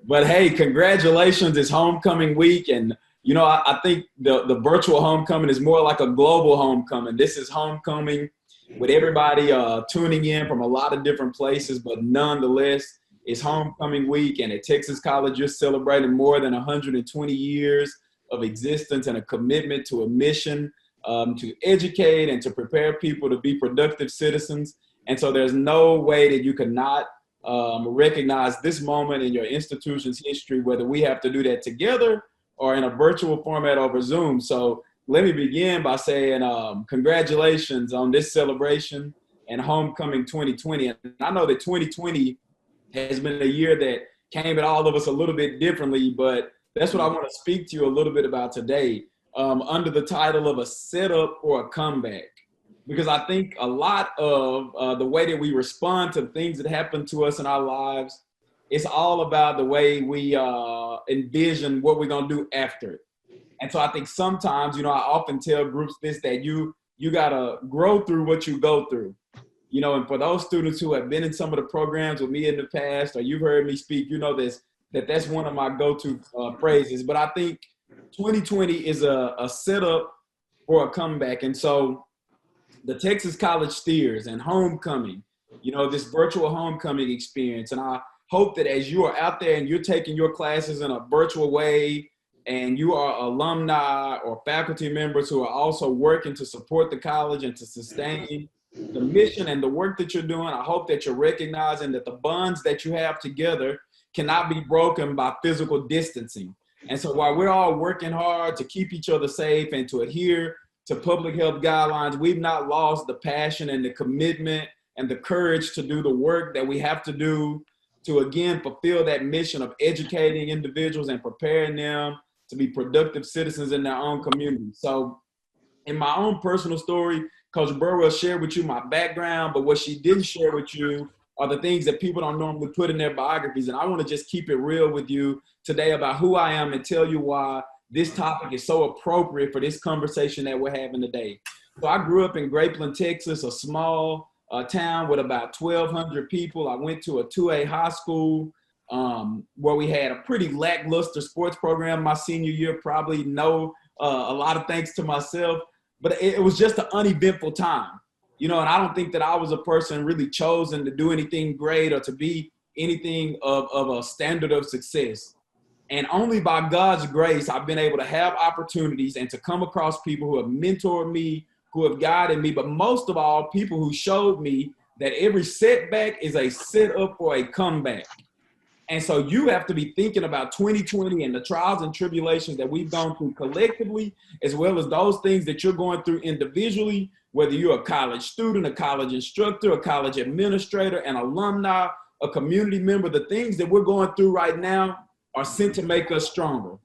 But hey, congratulations. It's homecoming week. And, I think the virtual homecoming is more like a global homecoming. This is homecoming with everybody tuning in from a lot of different places. But nonetheless, it's homecoming week. And at Texas College, you're celebrating more than 120 years of existence and a commitment to a mission to educate and to prepare people to be productive citizens. And so there's no way that you cannot recognize this moment in your institution's history, whether we have to do that together or in a virtual format over Zoom. So let me begin by saying congratulations on this celebration and homecoming 2020. And I know that 2020 has been a year that came at all of us a little bit differently, but that's what I want to speak to you a little bit about today under the title of a setup or a comeback. Because I think a lot of the way that we respond to things that happen to us in our lives, it's all about the way we envision what we're going to do after it. And so I think sometimes, I often tell groups this, that you got to grow through what you go through. And for those students who have been in some of the programs with me in the past, or you've heard me speak, that's one of my go-to phrases. But I think 2020 is a setup for a comeback. And so the Texas College Steers and homecoming, this virtual homecoming experience. And I hope that as you are out there and you're taking your classes in a virtual way, and you are alumni or faculty members who are also working to support the college and to sustain the mission and the work that you're doing, I hope that you're recognizing that the bonds that you have together cannot be broken by physical distancing. And so while we're all working hard to keep each other safe and to adhere to public health guidelines, we've not lost the passion and the commitment and the courage to do the work that we have to do to, again, fulfill that mission of educating individuals and preparing them to be productive citizens in their own community. So in my own personal story, Coach Burwell shared with you my background, but what she didn't share with you are the things that people don't normally put in their biographies. And I want to just keep it real with you today about who I am and tell you why this topic is so appropriate for this conversation that we're having today. So I grew up in Grapeland, Texas, a small town with about 1,200 people. I went to a 2A high school where we had a pretty lackluster sports program my senior year, probably a lot of thanks to myself, but it was just an uneventful time, and I don't think that I was a person really chosen to do anything great or to be anything of a standard of success. And only by God's grace, I've been able to have opportunities and to come across people who have mentored me, who have guided me, but most of all, people who showed me that every setback is a setup for a comeback. And so you have to be thinking about 2020 and the trials and tribulations that we've gone through collectively, as well as those things that you're going through individually, whether you're a college student, a college instructor, a college administrator, an alumni, a community member. The things that we're going through right now are sent to make us stronger.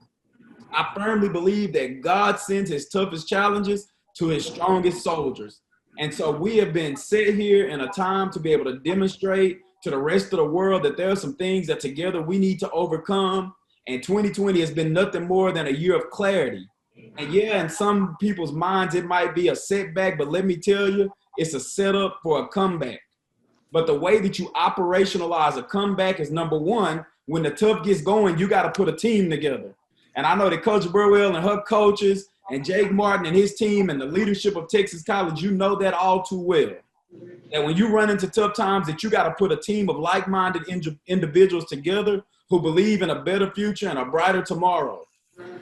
I firmly believe that God sends his toughest challenges to his strongest soldiers. And so we have been set here in a time to be able to demonstrate to the rest of the world that there are some things that together we need to overcome. And 2020 has been nothing more than a year of clarity. And yeah, in some people's minds, it might be a setback, but let me tell you, it's a setup for a comeback. But the way that you operationalize a comeback is, number one, when the tough gets going, you got to put a team together. And I know that Coach Burwell and her coaches and Jake Martin and his team and the leadership of Texas College, you know that all too well. That when you run into tough times, that you got to put a team of like-minded individuals together who believe in a better future and a brighter tomorrow.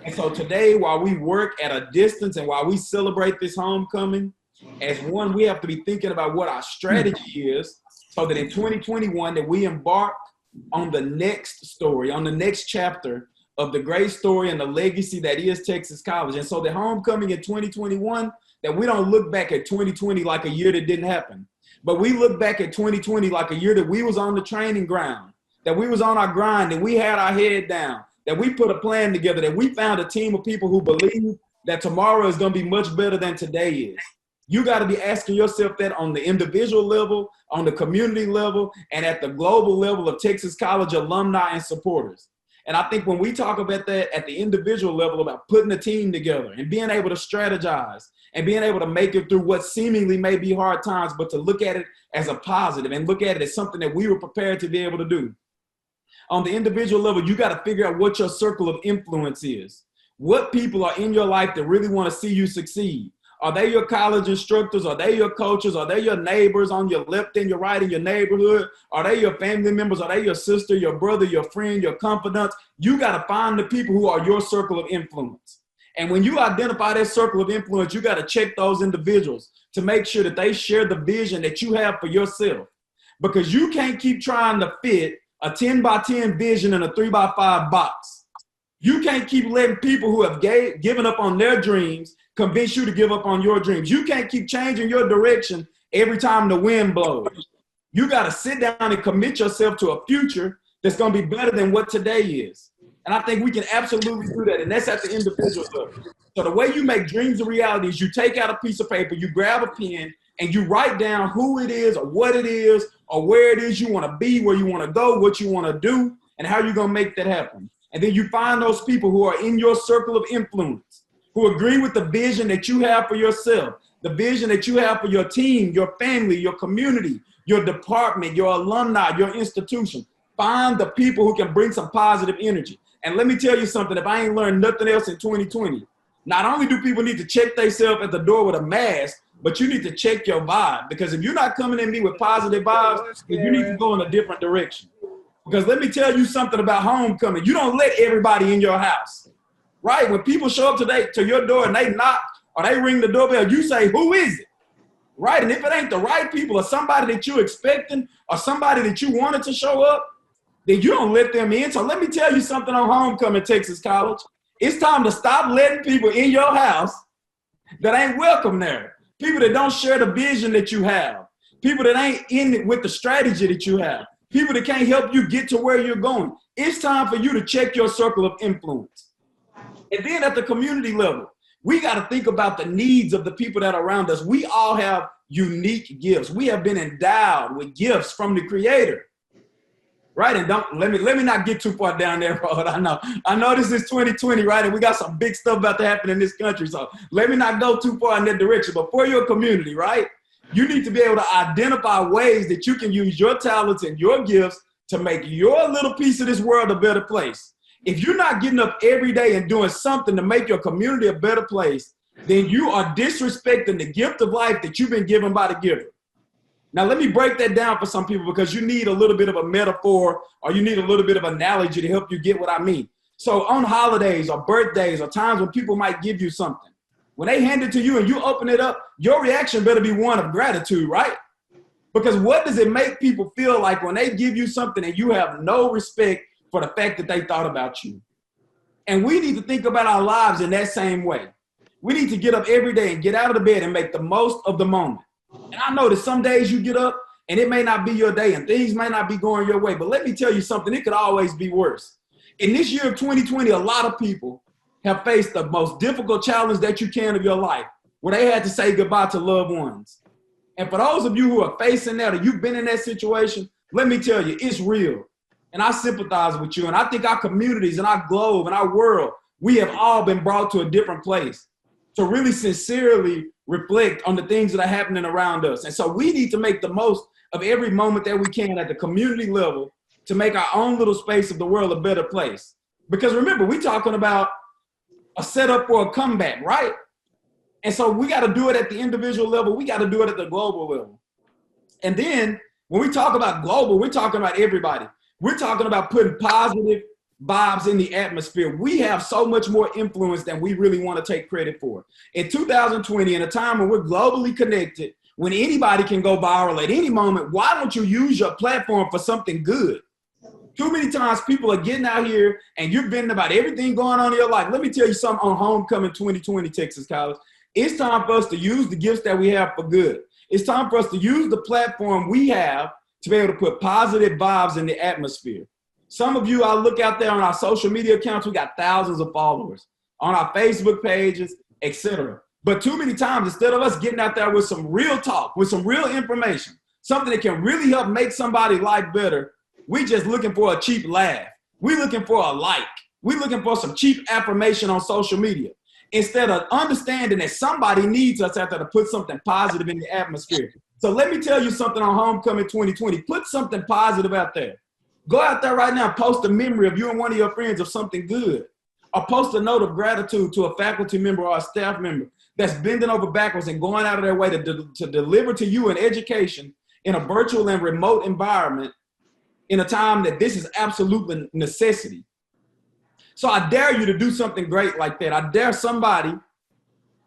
And so today, while we work at a distance and while we celebrate this homecoming, as one, we have to be thinking about what our strategy is so that in 2021 that we embark on the next story, on the next chapter of the great story and the legacy that is Texas College. And so the homecoming in 2021, that we don't look back at 2020 like a year that didn't happen, but we look back at 2020 like a year that we was on the training ground, that we was on our grind, that we had our head down, that we put a plan together, that we found a team of people who believe that tomorrow is going to be much better than today is. You got to be asking yourself that on the individual level, on the community level, and at the global level of Texas College alumni and supporters. And I think when we talk about that at the individual level, about putting a team together and being able to strategize and being able to make it through what seemingly may be hard times, but to look at it as a positive and look at it as something that we were prepared to be able to do. on the individual level, you got to figure out what your circle of influence is. What people are in your life that really want to see you succeed? Are they your college instructors? Are they your coaches? Are they your neighbors on your left and your right in your neighborhood? Are they your family members? Are they your sister, your brother, your friend, your confidant? You got to find the people who are your circle of influence. And when you identify that circle of influence, you got to check those individuals to make sure that they share the vision that you have for yourself. Because you can't keep trying to fit a 10 by 10 vision in a 3 by 5 box. You can't keep letting people who have given up on their dreams convince you to give up on your dreams. You can't keep changing your direction every time the wind blows. You got to sit down and commit yourself to a future that's going to be better than what today is. And I think we can absolutely do that. And that's at the individual level. So the way you make dreams a reality is you take out a piece of paper, you grab a pen, and you write down who it is or what it is or where it is you want to be, where you want to go, what you want to do, and how you're going to make that happen. And then you find those people who are in your circle of influence, who agree with the vision that you have for yourself, the vision that you have for your team, your family, your community, your department, your alumni, your institution. Find the people who can bring some positive energy. And let me tell you something, if I ain't learned nothing else in 2020, not only do people need to check themselves at the door with a mask, but you need to check your vibe. Because if you're not coming at me with positive vibes, then you need to go in a different direction. Because let me tell you something about homecoming. You don't let everybody in your house, right? When people show up to your door and they knock or they ring the doorbell, you say, who is it? Right? And if it ain't the right people or somebody that you're expecting or somebody that you wanted to show up, then you don't let them in. So let me tell you something on homecoming, Texas College. It's time to stop letting people in your house that ain't welcome there. People that don't share the vision that you have. People that ain't in it with the strategy that you have. People that can't help you get to where you're going. It's time for you to check your circle of influence. And then at the community level, we got to think about the needs of the people that are around us. We all have unique gifts. We have been endowed with gifts from the Creator. Right? And don't let me not get too far down there road. I know this is 2020, right? And we got some big stuff about to happen in this country. So let me not go too far in that direction. But for your community, right? You need to be able to identify ways that you can use your talents and your gifts to make your little piece of this world a better place. If you're not getting up every day and doing something to make your community a better place, then you are disrespecting the gift of life that you've been given by the giver. Now, let me break that down for some people because you need a little bit of a metaphor or you need a little bit of analogy to help you get what I mean. So on holidays or birthdays or times when people might give you something, when they hand it to you and you open it up, your reaction better be one of gratitude, right? Because what does it make people feel like when they give you something and you have no respect for the fact that they thought about you? And we need to think about our lives in that same way. We need to get up every day and get out of the bed and make the most of the moment. And I know that some days you get up and it may not be your day and things may not be going your way, but let me tell you something, it could always be worse. In this year of 2020, a lot of people have faced the most difficult challenge that you can of your life, where they had to say goodbye to loved ones. And for those of you who are facing that or you've been in that situation, let me tell you, it's real. And I sympathize with you. And I think our communities and our globe and our world, we have all been brought to a different place to really sincerely reflect on the things that are happening around us. And so we need to make the most of every moment that we can at the community level to make our own little space of the world a better place. Because remember, we're talking about a setup for a comeback, right? And so we got to do it at the individual level. We got to do it at the global level. And then when we talk about global, we're talking about everybody. We're talking about putting positive vibes in the atmosphere. We have so much more influence than we really want to take credit for. In 2020, in a time when we're globally connected, when anybody can go viral at any moment, why don't you use your platform for something good? Too many times people are getting out here and you're venting about everything going on in your life. Let me tell you something on homecoming 2020, Texas College. It's time for us to use the gifts that we have for good. It's time for us to use the platform we have to be able to put positive vibes in the atmosphere. Some of you, I look out there on our social media accounts, we got thousands of followers on our Facebook pages, etc. But too many times, instead of us getting out there with some real talk, with some real information, something that can really help make somebody's life better, we just looking for a cheap laugh. We looking for a like. We looking for some cheap affirmation on social media, instead of understanding that somebody needs us out there to put something positive in the atmosphere. So let me tell you something on homecoming 2020. Put something positive out there. Go out there right now, post a memory of you and one of your friends of something good. Or post a note of gratitude to a faculty member or a staff member that's bending over backwards and going out of their way to deliver to you an education in a virtual and remote environment in a time that this is absolute necessity. So I dare you to do something great like that. I dare somebody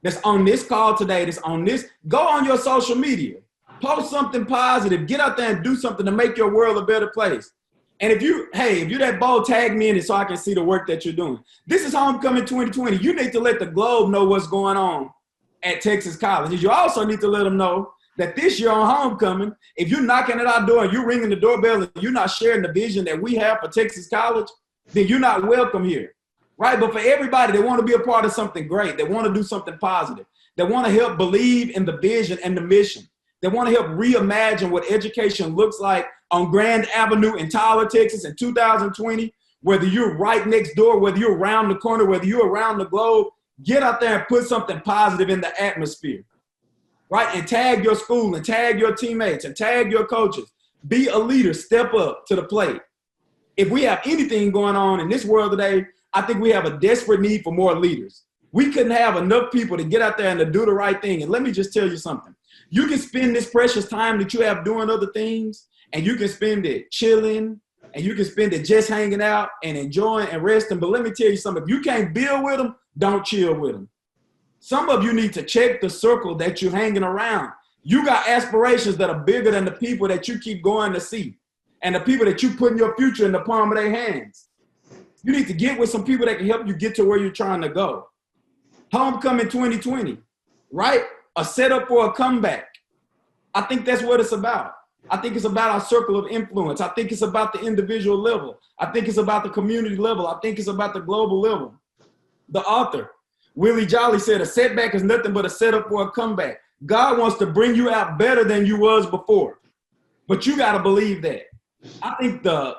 that's on this call today, that's on this, go on your social media, post something positive, get out there and do something to make your world a better place. And if you're that bold, tag me in it so I can see the work that you're doing. This is Homecoming 2020. You need to let the globe know what's going on at Texas colleges. You also need to let them know that this year on Homecoming, if you're knocking at our door and you're ringing the doorbell and you're not sharing the vision that we have for Texas College, then you're not welcome here, right? But for everybody that want to be a part of something great, that want to do something positive, that want to help believe in the vision and the mission, that want to help reimagine what education looks like on Grand Avenue in Tyler, Texas in 2020, whether you're right next door, whether you're around the corner, whether you're around the globe, get out there and put something positive in the atmosphere, right? And tag your school and tag your teammates and tag your coaches. Be a leader, step up to the plate. If we have anything going on in this world today, I think we have a desperate need for more leaders. We couldn't have enough people to get out there and to do the right thing. And let me just tell you something. You can spend this precious time that you have doing other things, and you can spend it chilling, and you can spend it just hanging out and enjoying and resting. But let me tell you something. If you can't build with them, don't chill with them. Some of you need to check the circle that you're hanging around. You got aspirations that are bigger than the people that you keep going to see and the people that you put in your future in the palm of their hands. You need to get with some people that can help you get to where you're trying to go. Homecoming 2020, right? A setup for a comeback. I think that's what it's about. I think it's about our circle of influence. I think it's about the individual level. I think it's about the community level. I think it's about the global level. The author, Willie Jolly, said a setback is nothing but a setup for a comeback. God wants to bring you out better than you was before. But you got to believe that. I think the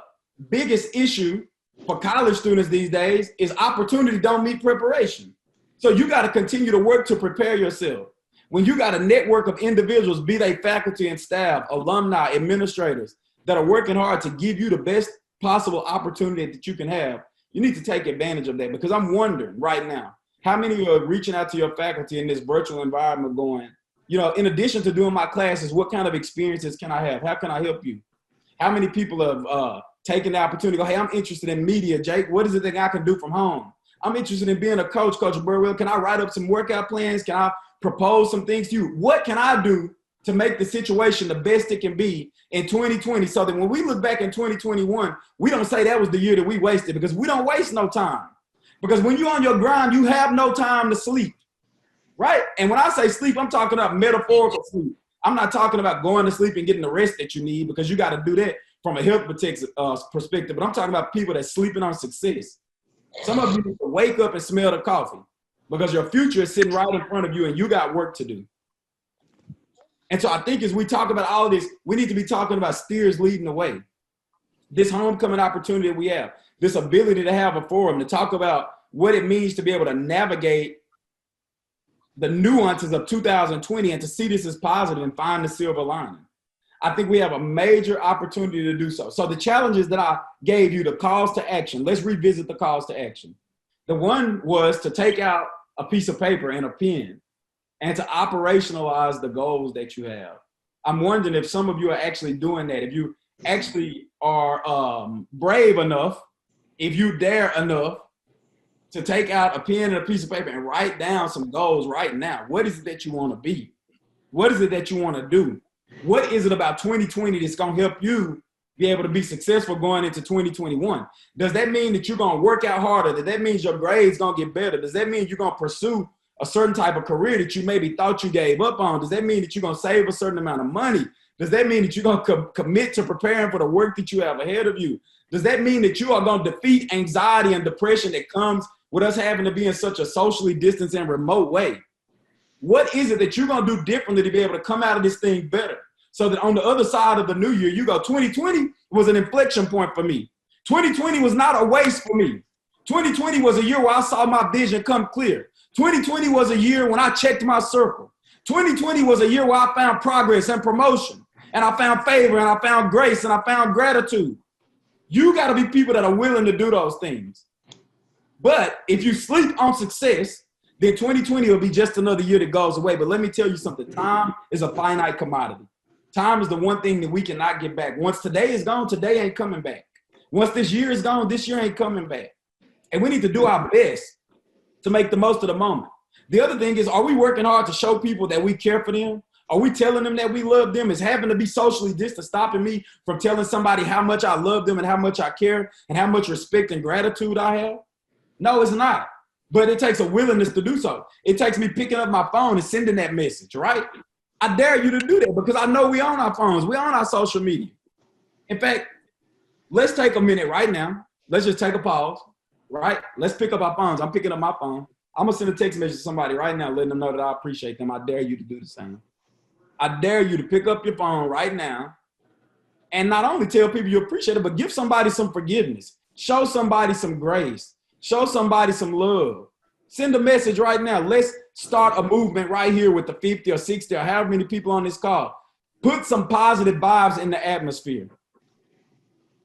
biggest issue for college students these days is opportunity don't meet preparation. So you got to continue to work to prepare yourself. When you got a network of individuals, be they faculty and staff, alumni, administrators, that are working hard to give you the best possible opportunity that you can have, you need to take advantage of that. Because I'm wondering right now, how many of you are reaching out to your faculty in this virtual environment going, you know, in addition to doing my classes, what kind of experiences can I have? How can I help you? How many people have taken the opportunity to go, hey, I'm interested in media, Jake. What is it that I can do from home? I'm interested in being a coach, Coach Burwell. Can I write up some workout plans? Can I propose some things to you? What can I do to make the situation the best it can be in 2020 so that when we look back in 2021, we don't say that was the year that we wasted, because we don't waste no time. Because when you're on your grind, you have no time to sleep, right? And when I say sleep, I'm talking about metaphorical sleep. I'm not talking about going to sleep and getting the rest that you need, because you got to do that from a health perspective. But I'm talking about people that's sleeping on success. Some of you need to wake up and smell the coffee, because your future is sitting right in front of you and you got work to do. And so I think as we talk about all of this, we need to be talking about steers leading the way. This homecoming opportunity that we have, this ability to have a forum to talk about what it means to be able to navigate the nuances of 2020 and to see this as positive and find the silver lining. I think we have a major opportunity to do so. So the challenges that I gave you, the calls to action, let's revisit the calls to action. The one was to take out a piece of paper and a pen and to operationalize the goals that you have. I'm wondering if some of you are actually doing that, if you actually are brave enough, if you dare enough to take out a pen and a piece of paper and write down some goals right now. What is it that you want to be? What is it that you want to do? What is it about 2020 that's going to help you be able to be successful going into 2021? Does that mean that you're going to work out harder? Does that mean your grades going to get better? Does that mean you're going to pursue a certain type of career that you maybe thought you gave up on? Does that mean that you're going to save a certain amount of money? Does that mean that you're going to commit to preparing for the work that you have ahead of you? Does that mean that you are going to defeat anxiety and depression that comes with us having to be in such a socially distanced and remote way? What is it that you're going to do differently to be able to come out of this thing better? So that on the other side of the new year, you go, 2020 was an inflection point for me. 2020 was not a waste for me. 2020 was a year where I saw my vision come clear. 2020 was a year when I checked my circle. 2020 was a year where I found progress and promotion, and I found favor, and I found grace, and I found gratitude. You got to be people that are willing to do those things. But if you sleep on success, then 2020 will be just another year that goes away. But let me tell you something. Time is a finite commodity. Time is the one thing that we cannot get back. Once today is gone, today ain't coming back. Once this year is gone, this year ain't coming back. And we need to do our best to make the most of the moment. The other thing is, are we working hard to show people that we care for them? Are we telling them that we love them? Is having to be socially distant stopping me from telling somebody how much I love them and how much I care and how much respect and gratitude I have? No, it's not. But it takes a willingness to do so. It takes me picking up my phone and sending that message, right? I dare you to do that because I know we on our phones. We on our social media. In fact, let's take a minute right now. Let's just take a pause, right? Let's pick up our phones. I'm picking up my phone. I'm going to send a text message to somebody right now, letting them know that I appreciate them. I dare you to do the same. I dare you to pick up your phone right now and not only tell people you appreciate it, but give somebody some forgiveness. Show somebody some grace. Show somebody some love. Send a message right now. Let's start a movement right here with the 50 or 60 or however many people on this call. Put some positive vibes in the atmosphere.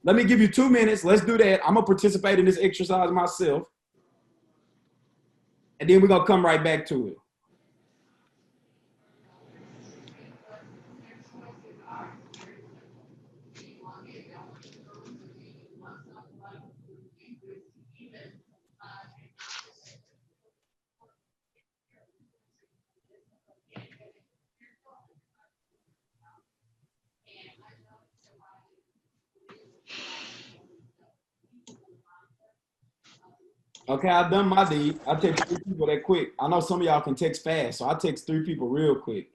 Let me give you 2 minutes. Let's do that. I'm going to participate in this exercise myself. And then we're going to come right back to it. Okay, I've done my deed. I text 3 people that quick. I know some of y'all can text fast, so I text 3 people real quick.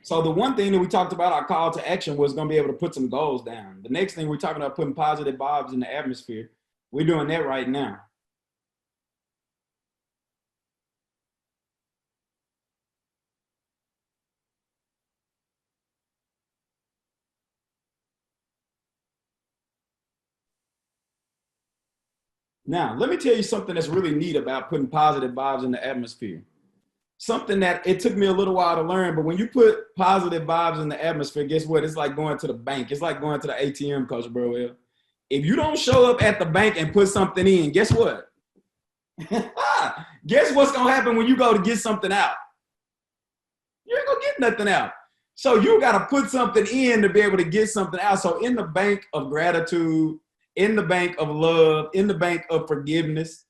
So the one thing that we talked about, our call to action, was going to be able to put some goals down. The next thing we're talking about putting positive vibes in the atmosphere. We're doing that right now. Now, let me tell you something that's really neat about putting positive vibes in the atmosphere. Something that it took me a little while to learn, but when you put positive vibes in the atmosphere, guess what? It's like going to the bank. It's like going to the ATM, Coach Burwell. If you don't show up at the bank and put something in, guess what? Guess what's going to happen when you go to get something out? You ain't going to get nothing out. So you got to put something in to be able to get something out. So in the bank of gratitude, in the bank of love, in the bank of forgiveness,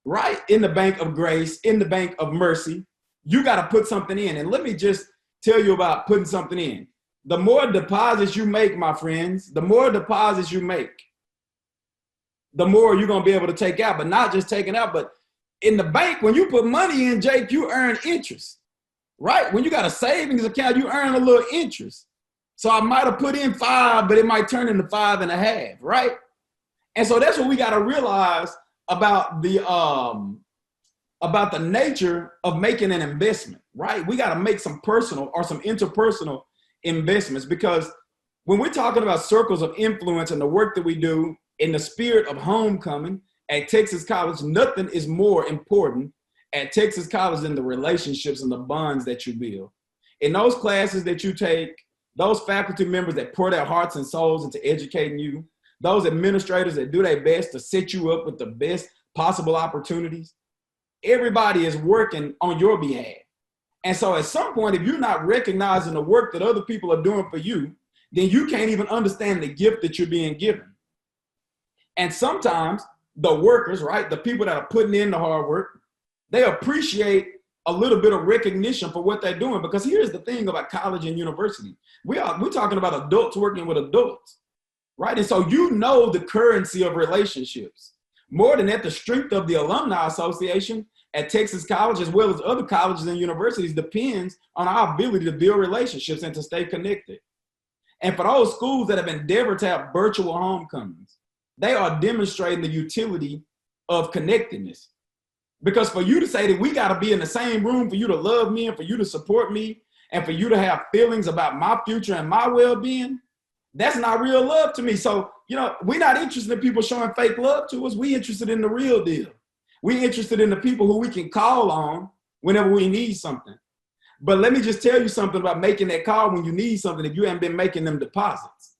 right? In the bank of grace, in the bank of mercy, you got to put something in. And let me just tell you about putting something in. The more deposits you make, my friends, the more deposits you make, the more you're going to be able to take out, but not just taking out, but in the bank, when you put money in, Jake, you earn interest, right? When you got a savings account, you earn a little interest. So I might have put in 5, but it might turn into 5.5, right? And so that's what we got to realize about the nature of making an investment, right? We got to make some personal or some interpersonal investments, because when we're talking about circles of influence and the work that we do in the spirit of homecoming at Texas College, nothing is more important at Texas College than the relationships and the bonds that you build. In those classes that you take, those faculty members that pour their hearts and souls into educating you, those administrators that do their best to set you up with the best possible opportunities, everybody is working on your behalf. And so at some point, if you're not recognizing the work that other people are doing for you, then you can't even understand the gift that you're being given. And sometimes the workers, right, the people that are putting in the hard work, they appreciate a little bit of recognition for what they're doing. Because here's the thing about college and university. We're talking about adults working with adults, right? And so you know the currency of relationships. More than that, the strength of the Alumni Association at Texas College, as well as other colleges and universities, depends on our ability to build relationships and to stay connected. And for those schools that have endeavored to have virtual homecomings, they are demonstrating the utility of connectedness. Because for you to say that we got to be in the same room for you to love me and for you to support me and for you to have feelings about my future and my well-being, that's not real love to me. So, we're not interested in people showing fake love to us. We're interested in the real deal. We're interested in the people who we can call on whenever we need something. But let me just tell you something about making that call when you need something if you haven't been making them deposits.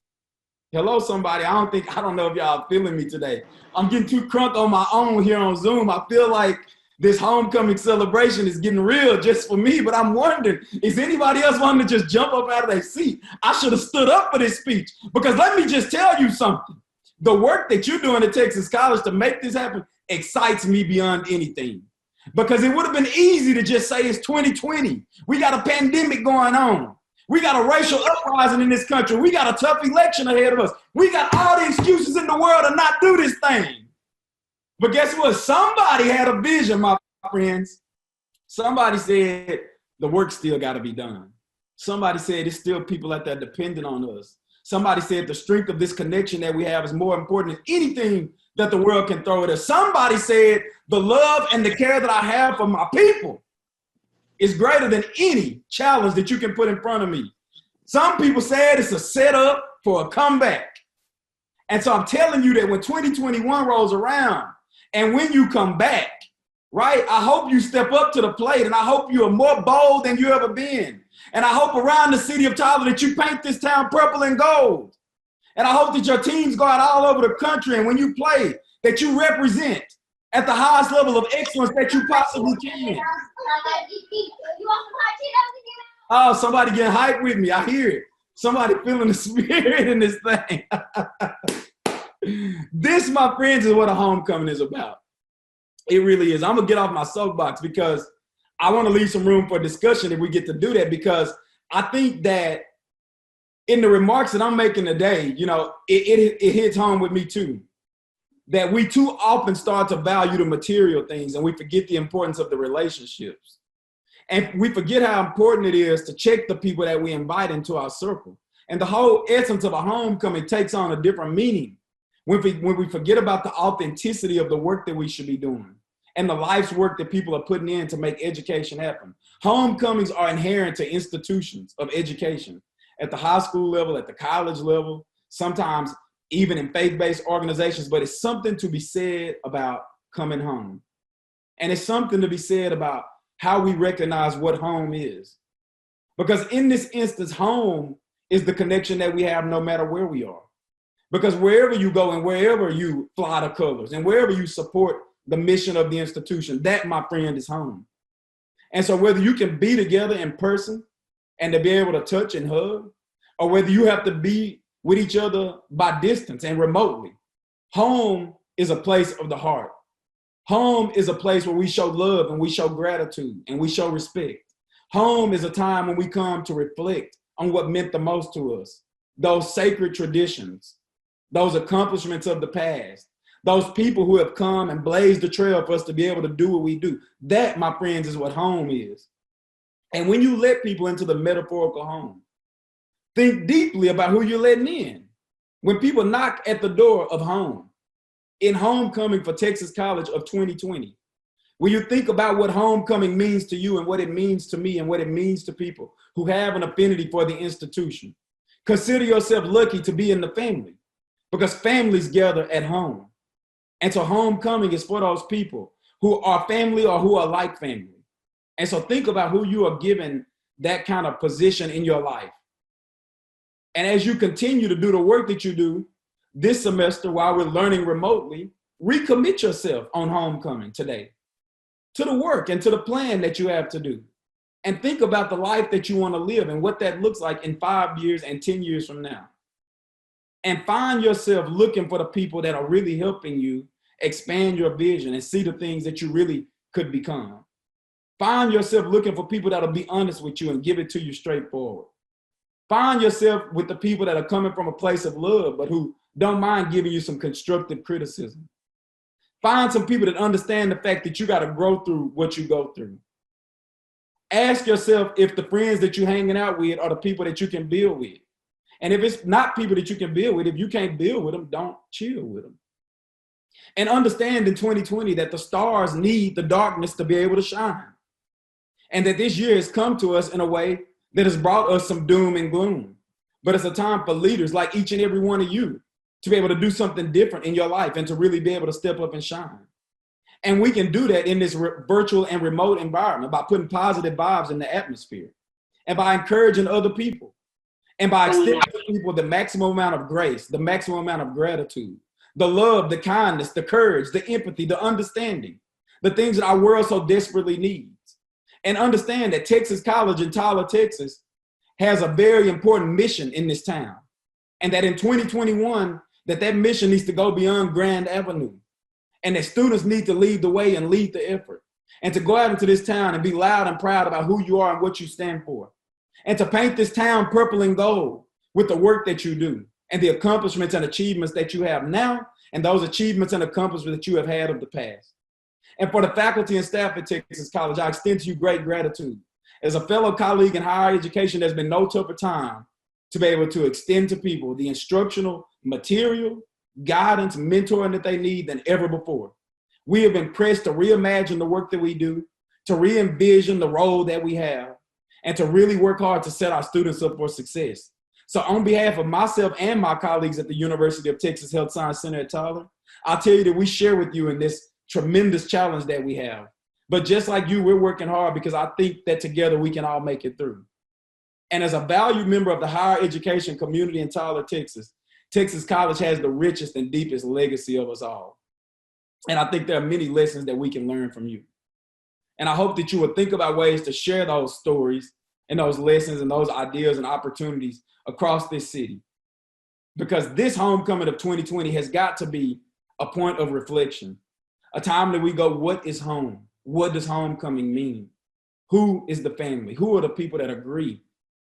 Hello, somebody. I don't know if y'all are feeling me today. I'm getting too crunk on my own here on Zoom. I feel like this homecoming celebration is getting real just for me, but I'm wondering, is anybody else wanting to just jump up out of their seat? I should have stood up for this speech, because let me just tell you something. The work that you're doing at Texas College to make this happen excites me beyond anything, because it would have been easy to just say it's 2020. We got a pandemic going on. We got a racial uprising in this country. We got a tough election ahead of us. We got all the excuses in the world to not do this thing. But guess what? Somebody had a vision, my friends. Somebody said the work still got to be done. Somebody said it's still people out there dependent on us. Somebody said the strength of this connection that we have is more important than anything that the world can throw at us. Somebody said the love and the care that I have for my people is greater than any challenge that you can put in front of me. Some people said it's a setup for a comeback. And so I'm telling you that when 2021 rolls around, and when you come back, right, I hope you step up to the plate, and I hope you are more bold than you ever been. And I hope around the city of Tyler that you paint this town purple and gold. And I hope that your teams go out all over the country, and when you play, that you represent at the highest level of excellence that you possibly can. Oh, somebody getting hyped with me. I hear it. Somebody feeling the spirit in this thing. This, my friends, is what a homecoming is about. It really is. I'm going to get off my soapbox because I want to leave some room for discussion if we get to do that, because I think that in the remarks that I'm making today, you know, it hits home with me too, that we too often start to value the material things and we forget the importance of the relationships. And we forget how important it is to check the people that we invite into our circle. And the whole essence of a homecoming takes on a different meaning when we forget about the authenticity of the work that we should be doing and the life's work that people are putting in to make education happen. Homecomings are inherent to institutions of education at the high school level, at the college level, sometimes even in faith-based organizations, but it's something to be said about coming home. And it's something to be said about how we recognize what home is. Because in this instance, home is the connection that we have no matter where we are. Because wherever you go and wherever you fly the colors and wherever you support the mission of the institution, that, my friend, is home. And so whether you can be together in person and to be able to touch and hug, or whether you have to be with each other by distance and remotely, home is a place of the heart. Home is a place where we show love and we show gratitude and we show respect. Home is a time when we come to reflect on what meant the most to us, those sacred traditions, those accomplishments of the past, those people who have come and blazed the trail for us to be able to do what we do. That, my friends, is what home is. And when you let people into the metaphorical home, think deeply about who you're letting in. When people knock at the door of home, in homecoming for Texas College of 2020, when you think about what homecoming means to you and what it means to me and what it means to people who have an affinity for the institution, consider yourself lucky to be in the family, because families gather at home. And so homecoming is for those people who are family or who are like family. And so think about who you are given that kind of position in your life. And as you continue to do the work that you do this semester while we're learning remotely, recommit yourself on homecoming today to the work and to the plan that you have to do. And think about the life that you want to live and what that looks like in 5 years and 10 years from now. And find yourself looking for the people that are really helping you expand your vision and see the things that you really could become. Find yourself looking for people that'll be honest with you and give it to you straightforward. Find yourself with the people that are coming from a place of love, but who don't mind giving you some constructive criticism. Find some people that understand the fact that you got to grow through what you go through. Ask yourself if the friends that you're hanging out with are the people that you can build with. And if it's not people that you can build with, if you can't build with them, don't chill with them. And understand in 2020 that the stars need the darkness to be able to shine. And that this year has come to us in a way that has brought us some doom and gloom. But it's a time for leaders like each and every one of you to be able to do something different in your life and to really be able to step up and shine. And we can do that in this virtual and remote environment by putting positive vibes in the atmosphere and by encouraging other people and by extending to people the maximum amount of grace, the maximum amount of gratitude, the love, the kindness, the courage, the empathy, the understanding, the things that our world so desperately needs. And understand that Texas College in Tyler, Texas has a very important mission in this town. And that in 2021, that mission needs to go beyond Grand Avenue. And that students need to lead the way and lead the effort. And to go out into this town and be loud and proud about who you are and what you stand for. And to paint this town purple and gold with the work that you do and the accomplishments and achievements that you have now and those achievements and accomplishments that you have had of the past. And for the faculty and staff at Texas College, I extend to you great gratitude. As a fellow colleague in higher education, there's been no tougher time to be able to extend to people the instructional material, guidance, mentoring that they need than ever before. We have been pressed to reimagine the work that we do, to re-envision the role that we have, and to really work hard to set our students up for success. So on behalf of myself and my colleagues at the University of Texas Health Science Center at Tyler, I'll tell you that we share with you in this tremendous challenge that we have. But just like you, we're working hard because I think that together we can all make it through. And as a valued member of the higher education community in Tyler, Texas, Texas College has the richest and deepest legacy of us all. And I think there are many lessons that we can learn from you. And I hope that you will think about ways to share those stories and those lessons and those ideas and opportunities across this city. Because this homecoming of 2020 has got to be a point of reflection, a time that we go, what is home? What does homecoming mean? Who is the family? Who are the people that agree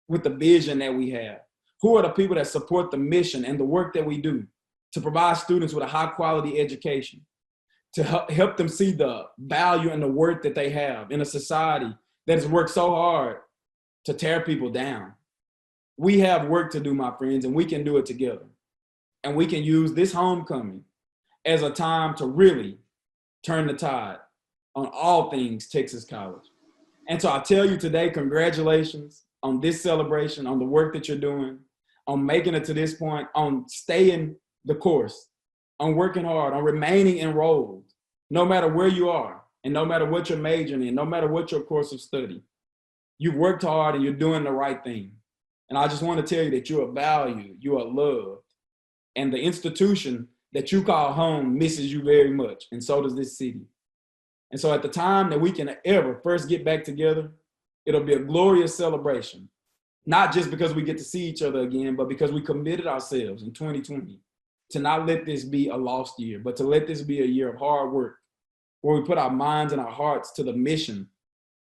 with the vision that we have? Who are the people that support the mission and the work that we do to provide students with a high quality education, to help them see the value and the worth that they have in a society that has worked so hard to tear people down? We have work to do, my friends, and we can do it together. And we can use this homecoming as a time to really turn the tide on all things Texas College. And so I tell you today, congratulations on this celebration, on the work that you're doing, on making it to this point, on staying the course, on working hard, on remaining enrolled, no matter where you are, and no matter what you're majoring in, no matter what your course of study. You've worked hard and you're doing the right thing. And I just want to tell you that you are valued, you are loved, and the institution that you call home misses you very much, and so does this city. And so at the time that we can ever first get back together, it'll be a glorious celebration, not just because we get to see each other again, but because we committed ourselves in 2020 to not let this be a lost year, but to let this be a year of hard work, where we put our minds and our hearts to the mission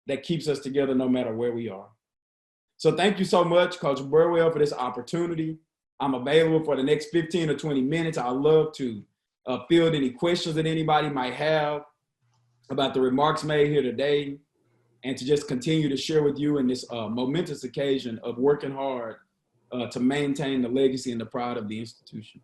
that keeps us together no matter where we are. So thank you so much, Coach Burwell, for this opportunity. I'm available for the next 15 or 20 minutes. I'd love to field any questions that anybody might have about the remarks made here today, and to just continue to share with you in this momentous occasion of working hard to maintain the legacy and the pride of the institution.